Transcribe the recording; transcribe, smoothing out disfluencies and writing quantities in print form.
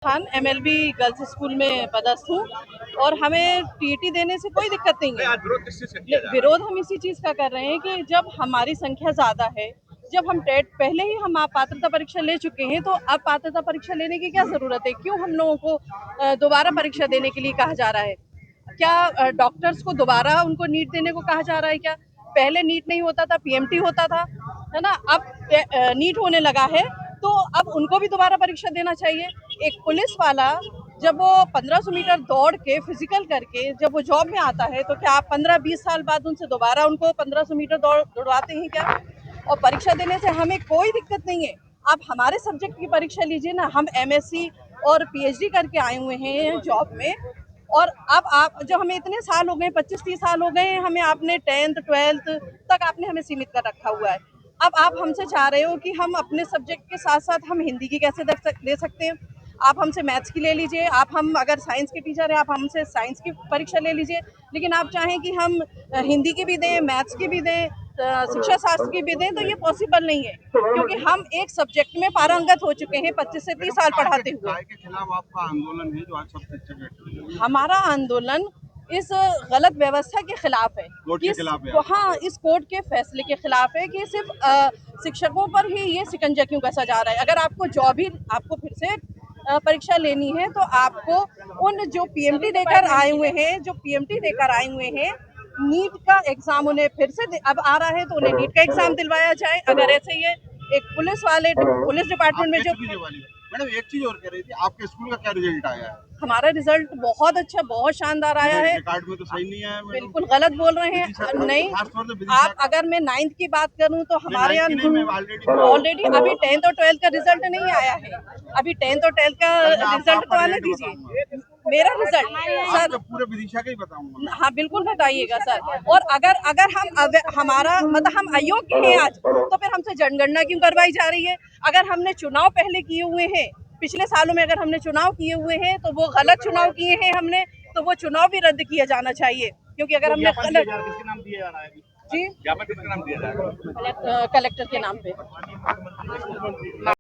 Khan MLB girls school में पदस्थ हूँ और हमें टीईटी देने से कोई दिक्कत नहीं है। आज विरोध किस चीज़ का किया जा रहा है? विरोध हम इसी चीज़ का कर रहे हैं कि जब हमारी संख्या ज़्यादा है, जब हम टेट पहले ही हम पात्रता परीक्षा ले चुके हैं, तो अब पात्रता परीक्षा लेने की क्या ज़रूरत है? क्यों हम लोगों को दोबारा परीक्षा देने के लिए कहा जा रहा है? क्या डॉक्टर्स को दोबारा उनको नीट देने को कहा जा रहा है क्या? पहले नीट नहीं होता था, पीएमटी होता था, है ना? अब नीट होने लगा है, तो अब उनको भी दोबारा परीक्षा देना चाहिए। एक पुलिस वाला जब वो 1500 मीटर दौड़ के फिजिकल करके जब वो जॉब में आता है, तो क्या आप 15-20 साल बाद उनसे दोबारा उनको 1500 मीटर दौड़वाते हैं क्या? और परीक्षा देने से हमें कोई दिक्कत नहीं है। आप हमारे सब्जेक्ट की परीक्षा लीजिए ना, हम एमएससी और पीएचडी करके आए हुए हैं जॉब में। और अब आप जो हमें इतने साल हो गए, 25-30 साल हो गए, हमें आपने 10th 12th तक आपने हमें सीमित कर रखा हुआ है। अब आप हमसे चाह रहे हो कि हम अपने सब्जेक्ट के साथ साथ हम हिंदी की कैसे दे सकते हैं? आप हमसे मैथ्स की ले लीजिए, हम अगर साइंस के टीचर हैं, आप हमसे साइंस की परीक्षा ले लीजिए, लेकिन आप चाहें कि हम हिंदी की भी दें, मैथ्स की भी दें, शिक्षा शास्त्र की भी दें, तो ये पॉसिबल नहीं है, क्योंकि हम एक सब्जेक्ट में पारंगत हो चुके हैं 25 से 30 साल पढ़ाते हुए। काय के खिलाफ आपका आंदोलन है जो आज सब शिक्षक हमारा आंदोलन इस गलत व्यवस्था के खिलाफ है, कोर्ट के खिलाफ है। हाँ, इस कोर्ट के फैसले के खिलाफ है कि सिर्फ शिक्षकों पर ही ये शिकंजा क्यों कसा जा रहा है। अगर आपको जॉब ही आपको फिर से परीक्षा लेनी है, तो आपको उन जो पीएमटी देकर आए हुए हैं, नीट का एग्जाम उन्हें फिर से अब आ रहा है, तो उन्हें नीट का एग्जाम दिलवाया जाए। अगर ऐसे ही एक पुलिस डिपार्टमेंट में जो मैडम एक चीज और कह रही थी, आपके स्कूल का क्या रिजल्ट आया है? हमारा रिजल्ट बहुत अच्छा, बहुत शानदार आया है। रिकॉर्ड में तो सही नहीं आया। बिल्कुल गलत बोल रहे हैं। नहीं, आप अगर मैं 9th की बात करूं तो हमारे यहाँ ऑलरेडी अभी 10th और 12th का रिजल्ट नहीं आया है। अभी 10th और 12th का रिजल्ट तो आने दीजिए। मेरा रिजल्ट सर पूरे विदिशा का ही बताऊंगा। हाँ, बिल्कुल बताइएगा सर। और अगर हमारा मतलब हम अयोग्य हैं आज, तो फिर हमसे जनगणना क्यों करवाई जा रही है? अगर हमने चुनाव पहले किए हुए हैं, पिछले सालों में अगर हमने चुनाव किए हुए हैं, तो वो गलत चुनाव किए हैं हमने, तो वो चुनाव भी रद्द किया जाना चाहिए, क्योंकि अगर हमने गलत किसके नाम दिया जा रहा है? जी ज्ञापन किसके नाम दिया जा रहा है? कलेक्टर के नाम पे।